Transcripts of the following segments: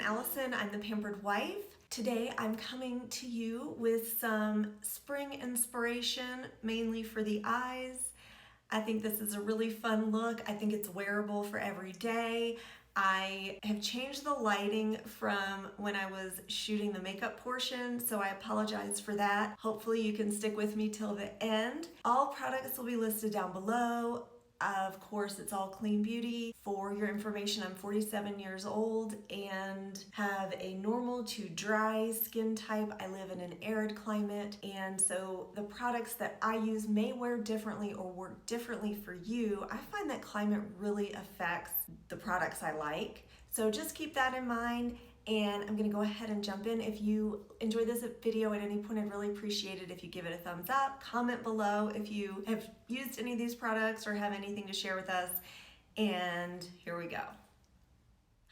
Allison. I'm the Pampered Wife. Today I'm coming to you with some spring inspiration, mainly for the eyes. I think this is a really fun look. I think it's wearable for every day. I have changed the lighting from when I was shooting the makeup portion, so I apologize for that. Hopefully you can stick with me till the end. All products will be listed down below. Of course, it's all clean beauty. For your information, I'm 47 years old and have a normal to dry skin type. I live in an arid climate, and so the products that I use may wear differently or work differently for you. I find that climate really affects the products I like. So just keep that in mind. And I'm gonna go ahead and jump in. If you enjoyed this video at any point, I'd really appreciate it if you give it a thumbs up. Comment below if you have used any of these products or have anything to share with us. And here we go.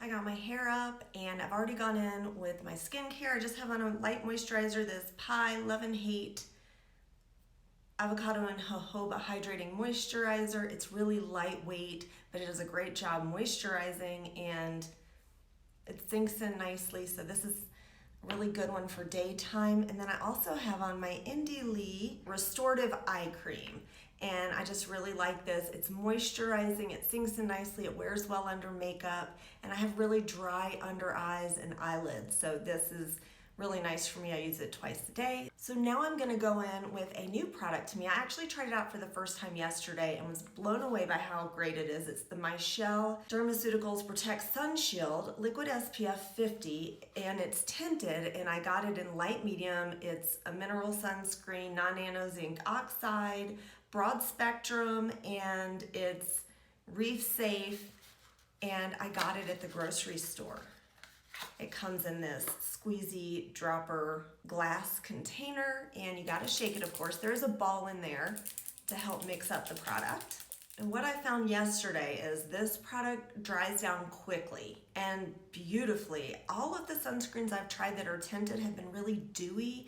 I got my hair up and I've already gone in with my skincare. I just have on a light moisturizer, this Pie Love and Hate Avocado and Jojoba Hydrating Moisturizer. It's really lightweight, but it does a great job moisturizing and it sinks in nicely, so this is a really good one for daytime. And then I also have on my Indie Lee Restorative Eye Cream, and I just really like this. It's moisturizing, it sinks in nicely, it wears well under makeup, and I have really dry under eyes and eyelids, so this is really nice for me. I use it twice a day. So now I'm gonna go in with a new product to me. I actually tried it out for the first time yesterday and was blown away by how great it is. It's the Michelle Dermaceuticals Protect Sun Shield Liquid SPF 50, and it's tinted, and I got it in light medium. It's a mineral sunscreen, non-nano zinc oxide, broad spectrum, and it's reef safe, and I got it at the grocery store. It comes in this squeezy dropper glass container, and you gotta shake it, of course. There's a ball in there to help mix up the product. And what I found yesterday is this product dries down quickly and beautifully. All of the sunscreens I've tried that are tinted have been really dewy,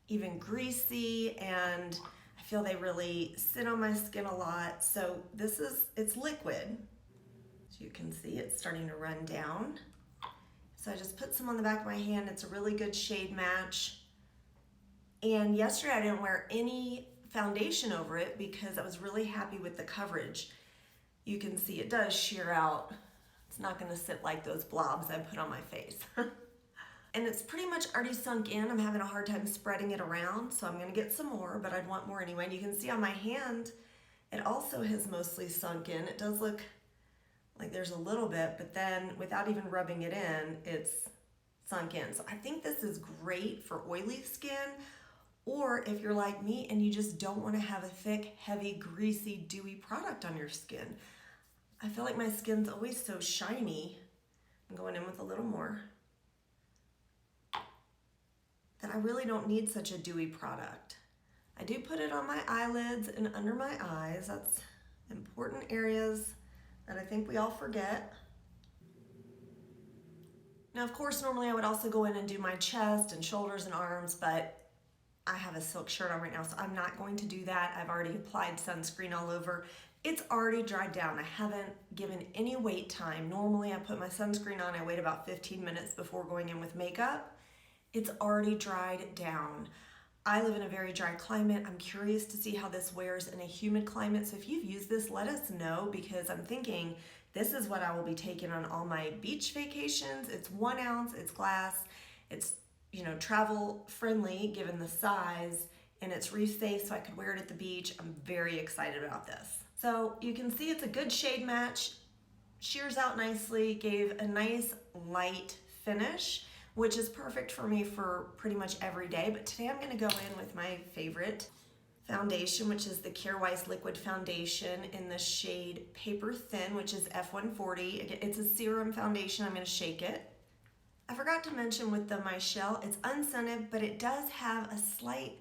even greasy, and I feel they really sit on my skin a lot. So it's liquid. As you can see, it's starting to run down. So I just put some on the back of my hand. It's a really good shade match. And yesterday I didn't wear any foundation over it because I was really happy with the coverage. You can see it does sheer out. It's not gonna sit like those blobs I put on my face. And it's pretty much already sunk in. I'm having a hard time spreading it around, so I'm gonna get some more, but I'd want more anyway. And you can see on my hand, it also has mostly sunk in. It does look like there's a little bit, but then without even rubbing it in, it's sunk in. So I think this is great for oily skin, or if you're like me and you just don't want to have a thick, heavy, greasy, dewy product on your skin. I feel like my skin's always so shiny. I'm going in with a little more. That I really don't need such a dewy product. I do put it on my eyelids and under my eyes. That's important areas that I think we all forget. Now, of course, normally I would also go in and do my chest and shoulders and arms, but I have a silk shirt on right now, so I'm not going to do that. I've already applied sunscreen all over. It's already dried down. I haven't given any wait time. Normally I put my sunscreen on, I wait about 15 minutes before going in with makeup. It's already dried down. I live in a very dry climate. I'm curious to see how this wears in a humid climate. So if you've used this, let us know, because I'm thinking this is what I will be taking on all my beach vacations. It's 1 ounce, it's glass, it's travel friendly given the size, and it's reef safe, so I could wear it at the beach. I'm very excited about this. So you can see it's a good shade match, shears out nicely, gave a nice light finish, which is perfect for me for pretty much every day. But today I'm gonna go in with my favorite foundation, which is the Care Wise Liquid Foundation in the shade Paper Thin, which is F140. Again, it's a serum foundation. I'm gonna shake it. I forgot to mention with the Michelle, it's unscented, but it does have a slight,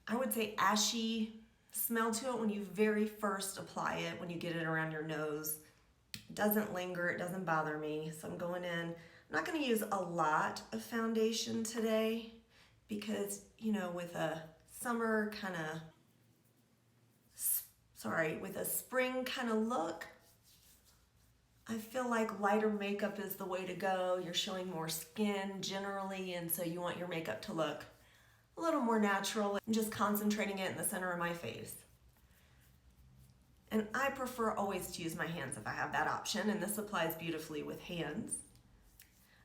I would say, ashy smell to it when you very first apply it, when you get it around your nose. It doesn't linger, it doesn't bother me. So I'm going in. I'm not going to use a lot of foundation today because, with a summer kind of, with a spring kind of look, I feel like lighter makeup is the way to go. You're showing more skin generally, and so you want your makeup to look a little more natural. I'm just concentrating it in the center of my face. And I prefer always to use my hands if I have that option, and this applies beautifully with hands.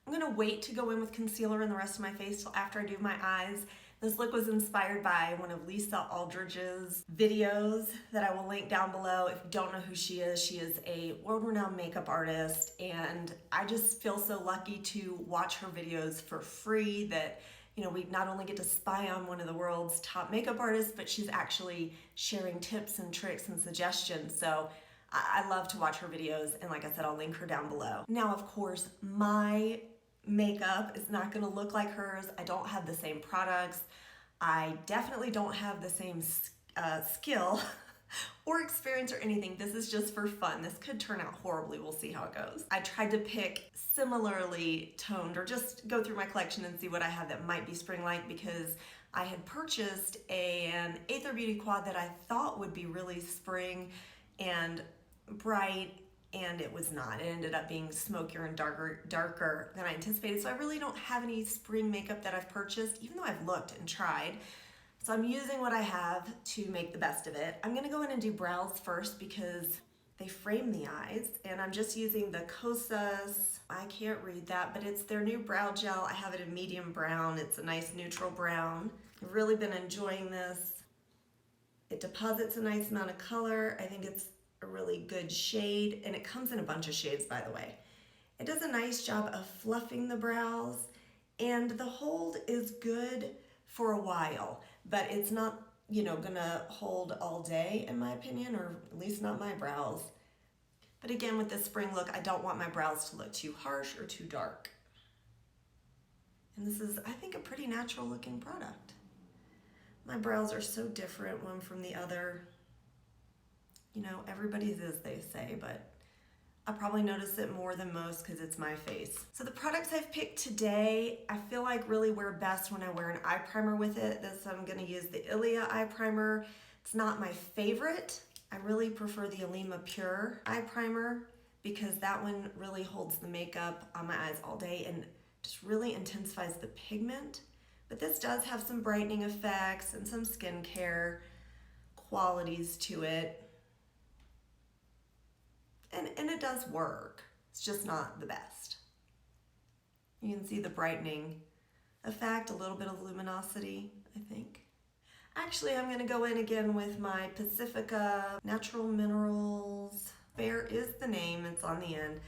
I'm gonna wait to go in with concealer in the rest of my face till after I do my eyes. This look was inspired by one of Lisa Eldridge's videos that I will link down below. If you don't know who she is a world-renowned makeup artist, and I just feel so lucky to watch her videos for free that, you know, we not only get to spy on one of the world's top makeup artists, but she's actually sharing tips and tricks and suggestions. So I love to watch her videos, and like I said, I'll link her down below. Now, of course, my makeup is not gonna look like hers. I don't have the same products. I definitely don't have the same skill or experience or anything. This is just for fun. This could turn out horribly. We'll see how it goes. I tried to pick similarly toned, or just go through my collection and see what I have that might be spring-like, because I had purchased an Aether Beauty quad that I thought would be really spring and bright, and it was not. It ended up being smokier and darker than I anticipated. So I really don't have any spring makeup that I've purchased, even though I've looked and tried. So I'm using what I have to make the best of it. I'm gonna go in and do brows first because they frame the eyes, and I'm just using the Kosas, I can't read that, but it's their new brow gel. I have it in medium brown. It's a nice neutral brown. I've really been enjoying this. It deposits a nice amount of color. I think it's a really good shade, and it comes in a bunch of shades, by the way. It does a nice job of fluffing the brows, and the hold is good for a while, but it's not, you know, gonna hold all day in my opinion, or at least not my brows. But again, with this spring look, I don't want my brows to look too harsh or too dark. And this is, I think, a pretty natural looking product. My brows are so different one from the other. You know, everybody's is, they say, but I probably notice it more than most because it's my face. So the products I've picked today, I feel like really wear best when I wear an eye primer with it. This, I'm gonna use the Ilia eye primer. It's not my favorite. I really prefer the Alima Pure eye primer because that one really holds the makeup on my eyes all day and just really intensifies the pigment. But this does have some brightening effects and some skincare qualities to it. And it does work. It's just not the best. You can see the brightening effect, a little bit of luminosity, I think. Actually, I'm gonna go in again with my Pacifica Natural Minerals. Fair is the name, it's on the end.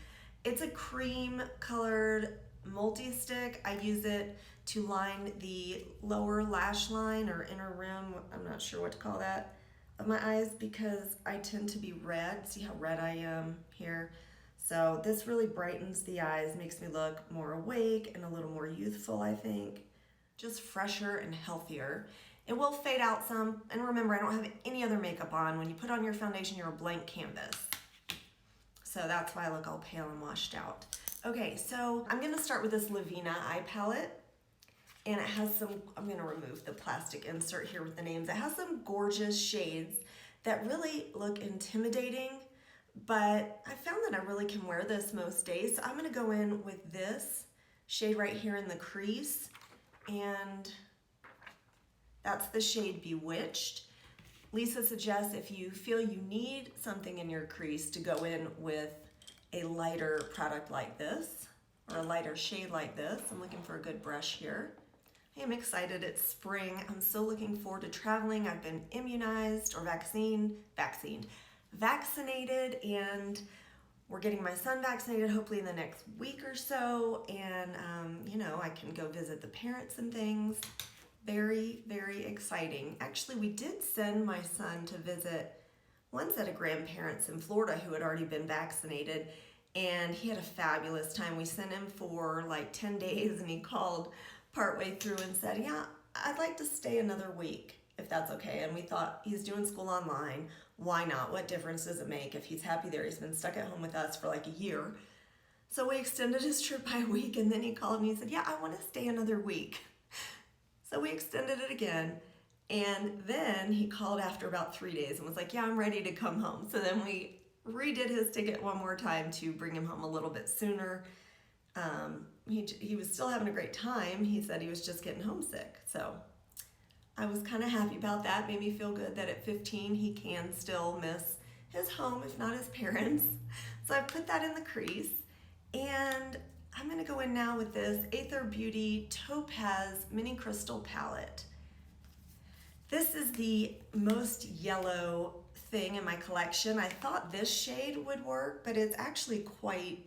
It's a cream colored multi-stick. I use it to line the lower lash line or inner rim, I'm not sure what to call that, of my eyes because I tend to be red. See how red I am here? So this really brightens the eyes, makes me look more awake and a little more youthful, I think. Just fresher and healthier. It will fade out some, and remember, I don't have any other makeup on. When you put on your foundation, you're a blank canvas. So that's why I look all pale and washed out. Okay, so I'm gonna start with this Lovinah eye palette. And it has some, I'm gonna remove the plastic insert here with the names. It has some gorgeous shades that really look intimidating, but I found that I really can wear this most days. So I'm gonna go in with this shade right here in the crease, and that's the shade Bewitched. Lisa suggests if you feel you need something in your crease to go in with a lighter product like this, or a lighter shade like this. I'm looking for a good brush here. I am excited, it's spring. I'm so looking forward to traveling. I've been immunized or vaccinated, and we're getting my son vaccinated hopefully in the next week or so. And you know, I can go visit the parents and things. Very, very exciting. Actually, we did send my son to visit one set of grandparents in Florida who had already been vaccinated, and he had a fabulous time. We sent him for like 10 days, and he called partway through and said, yeah, I'd like to stay another week if that's okay. And we thought, he's doing school online, why not? What difference does it make if he's happy there? He's been stuck at home with us for like a year. So we extended his trip by a week, and then he called me and said, yeah, I want to stay another week. So we extended it again, and then he called after about 3 days and was like, yeah, I'm ready to come home. So then we redid his ticket one more time to bring him home a little bit sooner. He was still having a great time. He said he was just getting homesick. So I was kind of happy about that. Made me feel good that at 15 he can still miss his home, if not his parents. So I put that in the crease. And I'm going to go in now with this Aether Beauty Topaz Mini Crystal Palette. This is the most yellow thing in my collection. I thought this shade would work, but it's actually quite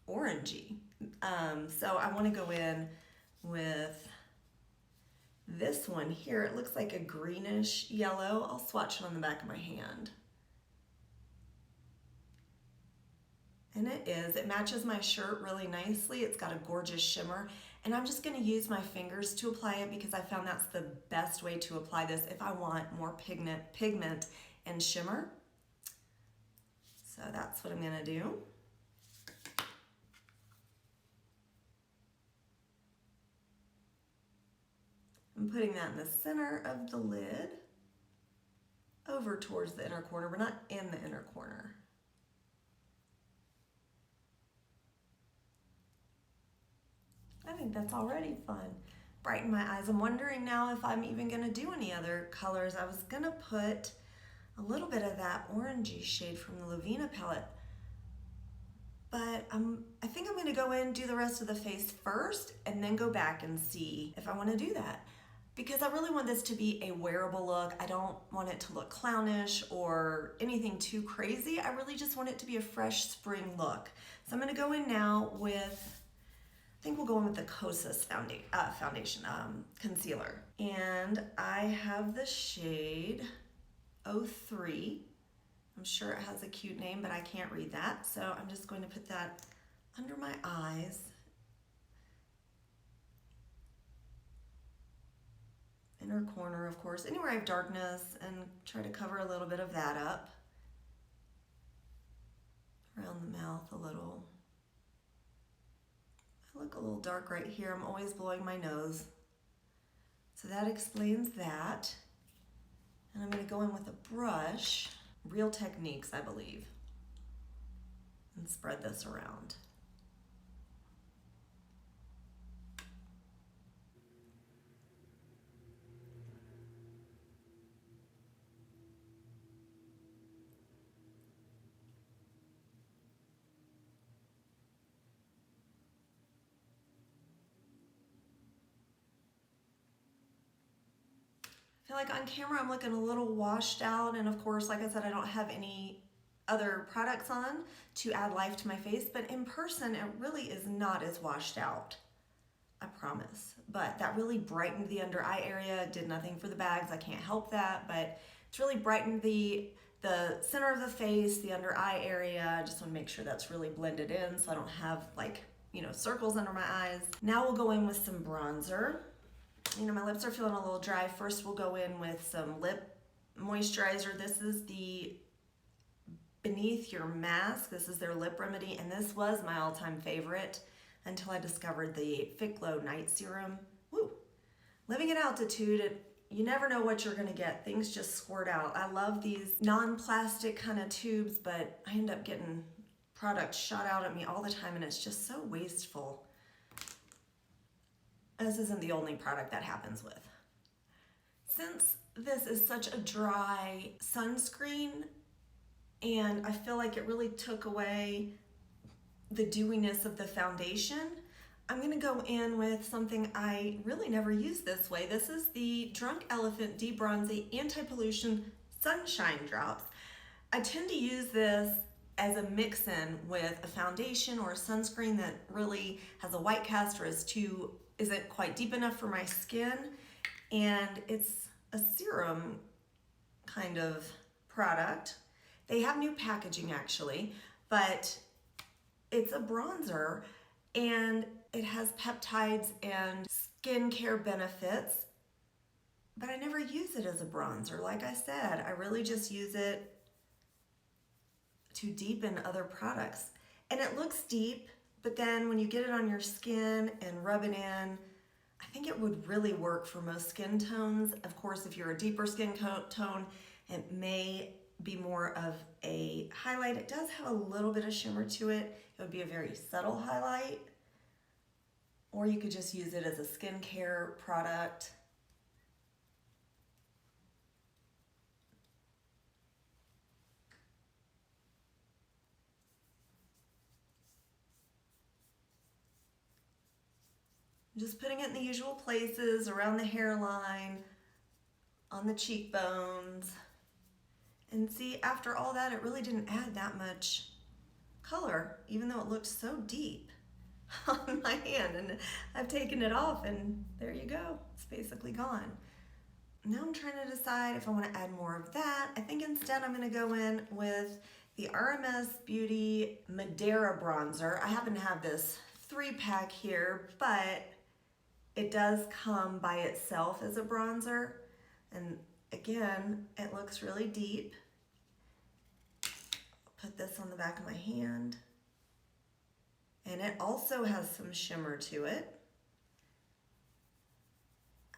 orangey. So I want to go in with this one here. It looks like a greenish yellow. I'll swatch it on the back of my hand. And it is. It matches my shirt really nicely. It's got a gorgeous shimmer. And I'm just going to use my fingers to apply it because I found that's the best way to apply this if I want more pigment and shimmer. So that's what I'm going to do. I'm putting that in the center of the lid, over towards the inner corner. We're not in the inner corner. I think that's already fun. Brighten my eyes. I'm wondering now if I'm even gonna do any other colors. I was gonna put a little bit of that orangey shade from the Lovinah palette, but I think I'm gonna go in, do the rest of the face first, and then go back and see if I wanna do that. Because I really want this to be a wearable look. I don't want it to look clownish or anything too crazy. I really just want it to be a fresh spring look. So I'm gonna go in now with, I think we'll go in with the Kosas foundation concealer. And I have the shade 03. I'm sure it has a cute name, but I can't read that. So I'm just going to put that under my eyes. Inner corner, of course, anywhere I have darkness, and try to cover a little bit of that up. Around the mouth a little. I look a little dark right here. I'm always blowing my nose. So that explains that. And I'm going to go in with a brush, Real Techniques, I believe, and spread this around. I feel like on camera I'm looking a little washed out, and of course, like I said, I don't have any other products on to add life to my face, but in person it really is not as washed out, I promise. But that really brightened the under eye area. It did nothing for the bags, I can't help that, but it's really brightened the center of the face, the under eye area. I just want to make sure that's really blended in so I don't have, like, you know, circles under my eyes. Now we'll go in with some bronzer. You know, my lips are feeling a little dry. First, we'll go in with some lip moisturizer. This is the Beneath Your Mask. This is their lip remedy, and this was my all-time favorite until I discovered the Fit Glow Night Serum. Woo! Living at altitude, you never know what you're gonna get. Things just squirt out. I love these non-plastic kind of tubes, but I end up getting products shot out at me all the time, and it's just so wasteful. This isn't the only product that happens with. Since this is such a dry sunscreen, and I feel like it really took away the dewiness of the foundation, I'm gonna go in with something I really never use this way. This is the Drunk Elephant Debronzing Anti-Pollution Sunshine Drops. I tend to use this as a mix-in with a foundation or a sunscreen that really has a white cast or isn't quite deep enough for my skin, and it's a serum kind of product. They have new packaging actually, but it's a bronzer and it has peptides and skincare benefits, but I never use it as a bronzer. Like I said, I really just use it to deepen other products. And it looks deep, but then when you get it on your skin and rub it in, I think it would really work for most skin tones. Of course, if you're a deeper skin tone, it may be more of a highlight. It does have a little bit of shimmer to it. It would be a very subtle highlight. Or you could just use it as a skincare product. Just putting it in the usual places, around the hairline, on the cheekbones. And see, after all that, it really didn't add that much color, even though it looked so deep on my hand. And I've taken it off and there you go. It's basically gone. Now I'm trying to decide if I want to add more of that. I think instead I'm going to go in with the RMS Beauty Madeira bronzer. I happen to have this 3-pack here, but it does come by itself as a bronzer. And again, it looks really deep. Put this on the back of my hand. And it also has some shimmer to it.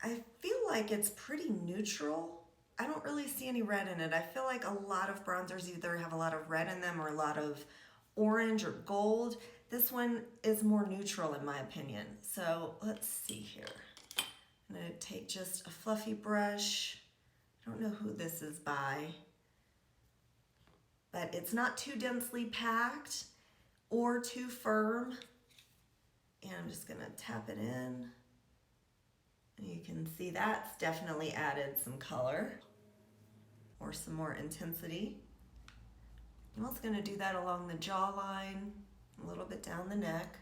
I feel like it's pretty neutral. I don't really see any red in it. I feel like a lot of bronzers either have a lot of red in them or a lot of orange or gold. This one is more neutral in my opinion. So let's see here. I'm gonna take just a fluffy brush. I don't know who this is by, but it's not too densely packed or too firm. And I'm just gonna tap it in. And you can see that's definitely added some color or some more intensity. I'm also gonna do that along the jawline, a little bit down the neck.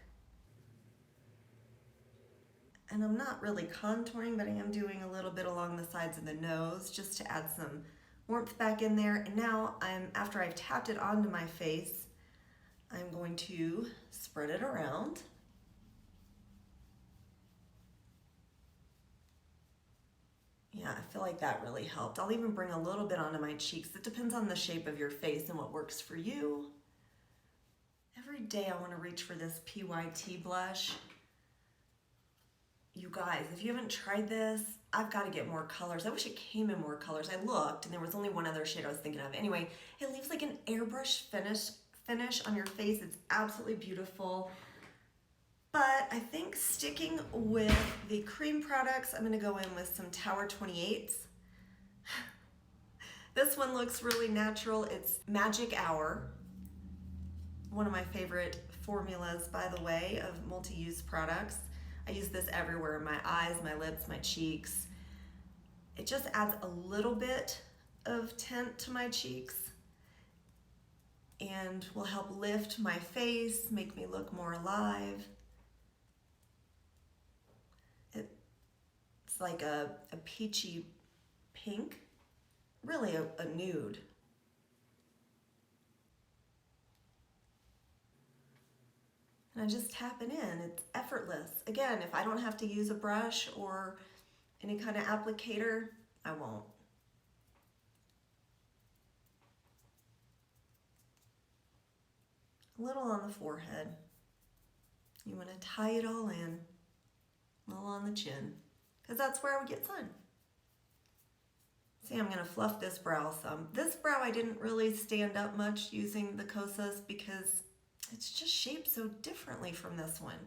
And I'm not really contouring, but I am doing a little bit along the sides of the nose just to add some warmth back in there. And now after I've tapped it onto my face, I'm going to spread it around. Yeah, I feel like that really helped. I'll even bring a little bit onto my cheeks. It depends on the shape of your face and what works for you. Every day I want to reach for this PYT blush. You guys, if you haven't tried this, I've got to get more colors. I wish it came in more colors. I looked and there was only one other shade I was thinking of. Anyway, it leaves like an airbrush finish on your face. It's absolutely beautiful. But I think sticking with the cream products, I'm gonna go in with some Tower 28s. This one looks really natural. It's Magic Hour, one of my favorite formulas, by the way, of multi-use products. I use this everywhere, in my eyes, my lips, my cheeks. It just adds a little bit of tint to my cheeks and will help lift my face, make me look more alive. It's like a peachy pink, really a nude. And I just tap it in, it's effortless. Again, if I don't have to use a brush or any kind of applicator, I won't. A little on the forehead. You want to tie it all in, a little on the chin, because that's where I would get sun. See, I'm gonna fluff this brow some. This brow I didn't really stand up much using the Kosas because it's just shaped so differently from this one.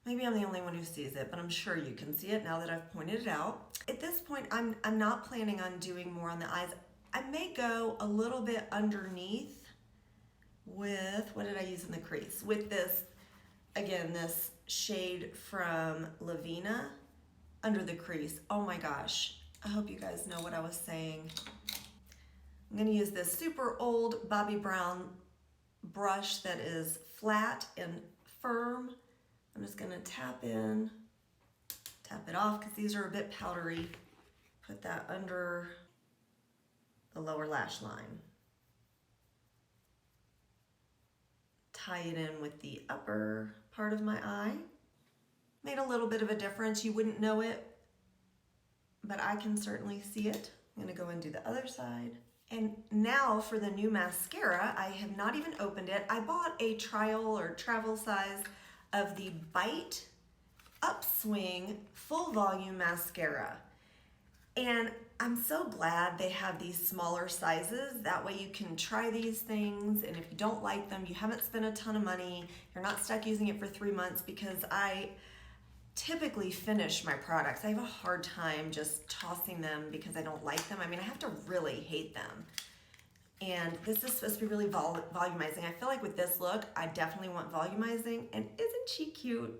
Maybe I'm the only one who sees it, but I'm sure you can see it now that I've pointed it out. At this point, I'm not planning on doing more on the eyes. I may go a little bit underneath with, what did I use in the crease? With this, again, this shade from Lovinah under the crease. Oh my gosh, I hope you guys know what I was saying. I'm gonna use this super old Bobbi Brown brush that is flat and firm. I'm just gonna tap in, tap it off, because these are a bit powdery. Put that under the lower lash line. Tie it in with the upper part of my eye. Made a little bit of a difference. You wouldn't know it, but I can certainly see it. I'm gonna go and do the other side. And now for the new mascara, I have not even opened it. I bought a trial or travel size of the Bite Upswing Full Volume Mascara. And I'm so glad they have these smaller sizes. That way you can try these things, and if you don't like them, you haven't spent a ton of money, you're not stuck using it for 3 months, because I typically finish my products. I have a hard time just tossing them because I don't like them. I mean, I have to really hate them. And this is supposed to be really volumizing. I feel like with this look, I definitely want volumizing. And isn't she cute?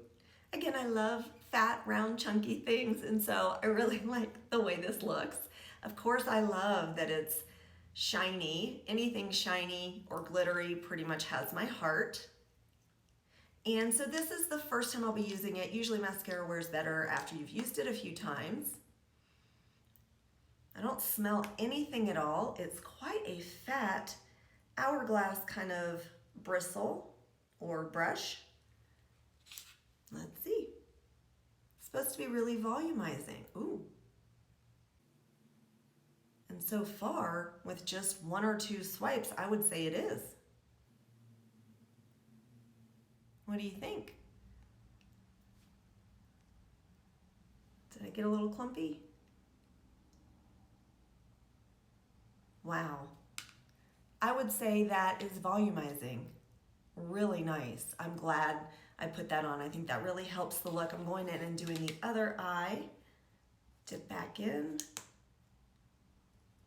Again, I love fat, round, chunky things, and so I really like the way this looks. Of course, I love that it's shiny. Anything shiny or glittery pretty much has my heart. And so this is the first time I'll be using it. Usually mascara wears better after you've used it a few times. I don't smell anything at all. It's quite a fat hourglass kind of bristle or brush. Let's see. It's supposed to be really volumizing. Ooh. And so far, with just 1 or 2 swipes, I would say it is. What do you think? Did I get a little clumpy? Wow. I would say that is volumizing. Really nice. I'm glad I put that on. I think that really helps the look. I'm going in and doing the other eye. Dip back in.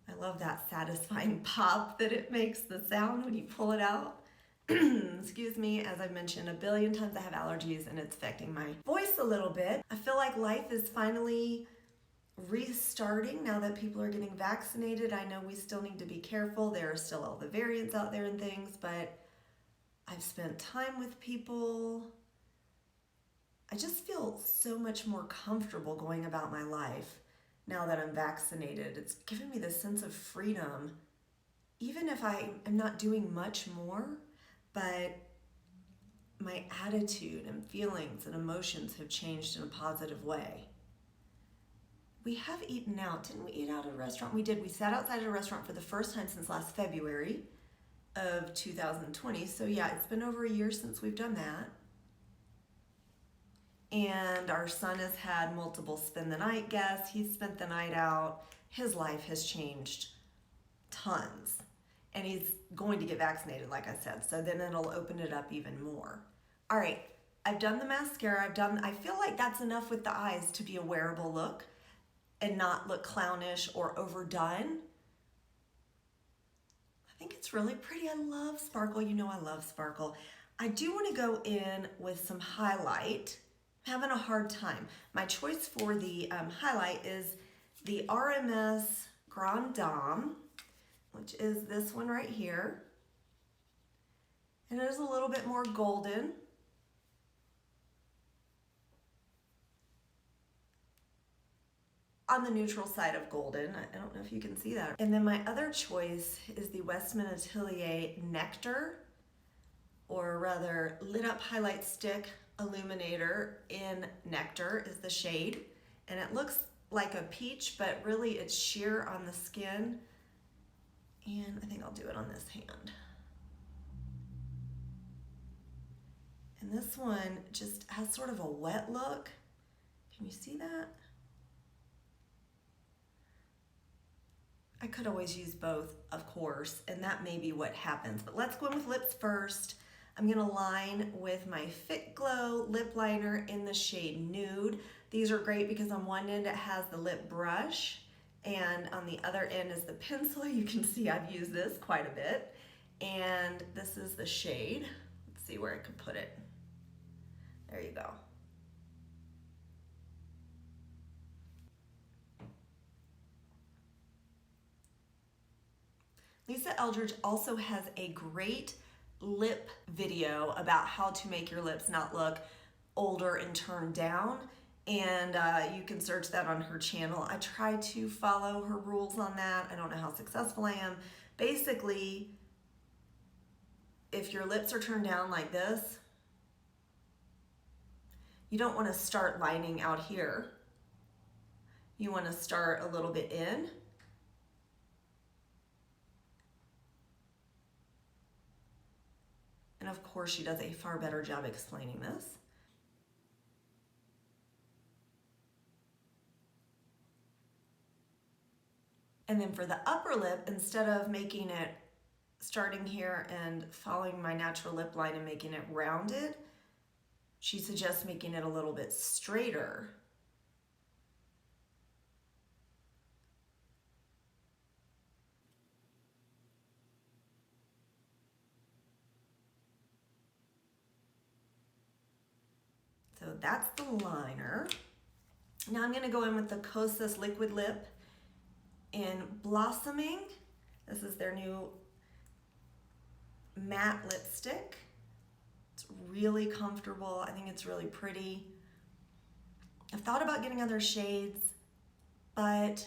I love that satisfying pop that it makes, the sound when you pull it out. Excuse me, as I've mentioned a billion times, I have allergies and it's affecting my voice a little bit. I feel like life is finally restarting now that people are getting vaccinated. I know we still need to be careful. There are still all the variants out there and things, but I've spent time with people. I just feel so much more comfortable going about my life now that I'm vaccinated. It's given me this sense of freedom, even if I am not doing much more, but my attitude and feelings and emotions have changed in a positive way. We have eaten out. Didn't we eat out at a restaurant? We did. We sat outside at a restaurant for the first time since last February of 2020. So yeah, it's been over a year since we've done that. And our son has had multiple spend the night guests. He's spent the night out. His life has changed tons. And he's going to get vaccinated, like I said. So then it'll open it up even more. All right, I've done the mascara. I feel like that's enough with the eyes to be a wearable look and not look clownish or overdone. I think it's really pretty. I love sparkle. You know I love sparkle. I do want to go in with some highlight. I'm having a hard time. My choice for the highlight is the RMS Grand Dame, which is this one right here. And it is a little bit more golden. On the neutral side of golden. I don't know if you can see that. And then my other choice is the Westman Atelier Nectar, or rather Lit Up Highlight Stick Illuminator in Nectar is the shade. And it looks like a peach, but really it's sheer on the skin. And I think I'll do it on this hand. And this one just has sort of a wet look. Can you see that? I could always use both, of course, and that may be what happens. But let's go in with lips first. I'm gonna line with my Fit Glow lip liner in the shade Nude. These are great because on one end it has the lip brush, and on the other end is the pencil. You can see I've used this quite a bit. And this is the shade. Let's see where I could put it. There you go. Lisa Eldridge also has a great lip video about how to make your lips not look older and turned down. And you can search that on her channel. I try to follow her rules on that. I don't know how successful I am. Basically, if your lips are turned down like this, you don't want to start lining out here. You want to start a little bit in. And of course, she does a far better job explaining this. And then for the upper lip, instead of making it, starting here and following my natural lip line and making it rounded, she suggests making it a little bit straighter. So that's the liner. Now I'm gonna go in with the Kosas Liquid Lip in Blossoming. This is their new matte lipstick. It's really comfortable. I think it's really pretty. I've thought about getting other shades, but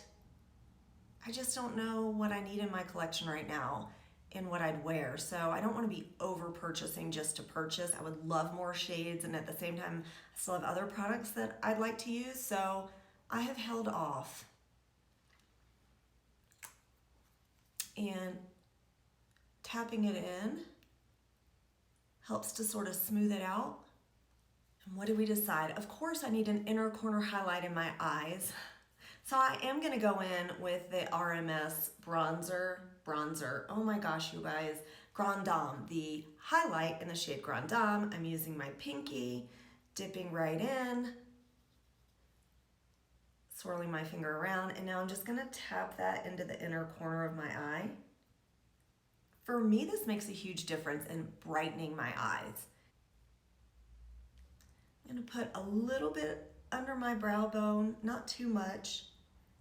I just don't know what I need in my collection right now and what I'd wear. So I don't want to be over purchasing just to purchase. I would love more shades, and at the same time, I still have other products that I'd like to use. So I have held off. And tapping it in helps to sort of smooth it out. And what did we decide? Of course, I need an inner corner highlight in my eyes. So I am gonna go in with the RMS bronzer. Oh my gosh, you guys. Grand Dame, the highlight in the shade Grand Dame. I'm using my pinky, dipping right in, swirling my finger around, and now I'm just gonna tap that into the inner corner of my eye. For me, this makes a huge difference in brightening my eyes. I'm gonna put a little bit under my brow bone, not too much,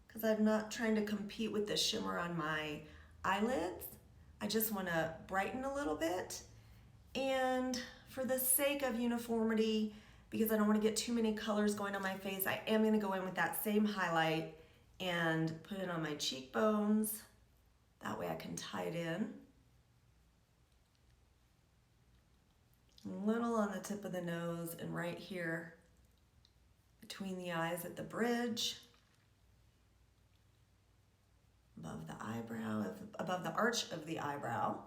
because I'm not trying to compete with the shimmer on my eyelids. I just wanna brighten a little bit. And for the sake of uniformity, because I don't wanna get too many colors going on my face, I am gonna go in with that same highlight and put it on my cheekbones. That way I can tie it in. A little on the tip of the nose and right here between the eyes at the bridge, above the eyebrow, above the arch of the eyebrow,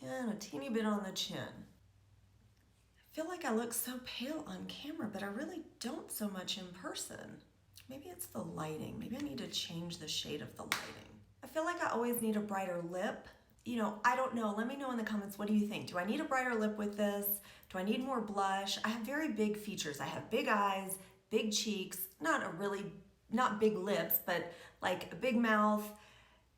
and a teeny bit on the chin. I feel like I look so pale on camera, but I really don't so much in person. Maybe it's the lighting. Maybe I need to change the shade of the lighting. I feel like I always need a brighter lip. You know, I don't know. Let me know in the comments, what do you think? Do I need a brighter lip with this? Do I need more blush? I have very big features. I have big eyes, big cheeks, not big lips, but like a big mouth.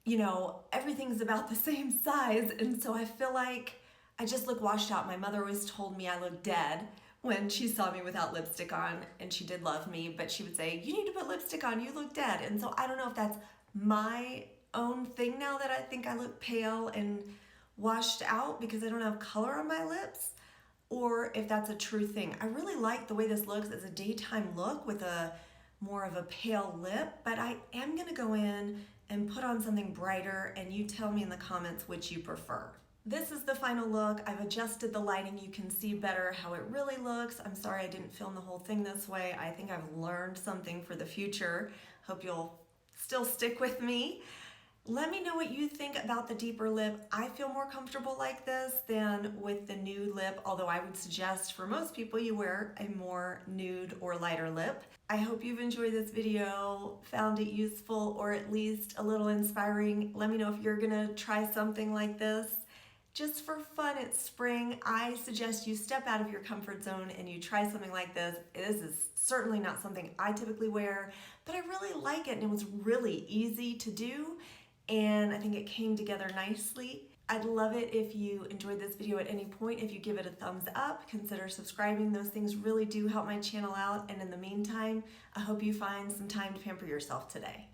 You know, everything's about the same size. And so I feel like I just look washed out. My mother always told me I look dead when she saw me without lipstick on, and she did love me, but she would say, you need to put lipstick on, you look dead. And so I don't know if that's my own thing now that I think I look pale and washed out because I don't have color on my lips, or if that's a true thing. I really like the way this looks as a daytime look with a more of a pale lip, but I am gonna go in and put on something brighter, and you tell me in the comments which you prefer. This is the final look. I've adjusted the lighting. You can see better how it really looks. I'm sorry I didn't film the whole thing this way. I think I've learned something for the future. Hope you'll still stick with me. Let me know what you think about the deeper lip. I feel more comfortable like this than with the nude lip, although I would suggest for most people you wear a more nude or lighter lip. I hope you've enjoyed this video, found it useful, or at least a little inspiring. Let me know if you're gonna try something like this. Just for fun, it's spring. I suggest you step out of your comfort zone and you try something like this. This is certainly not something I typically wear, but I really like it, and it was really easy to do, and I think it came together nicely. I'd love it if you enjoyed this video at any point. If you give it a thumbs up, consider subscribing. Those things really do help my channel out, and in the meantime, I hope you find some time to pamper yourself today.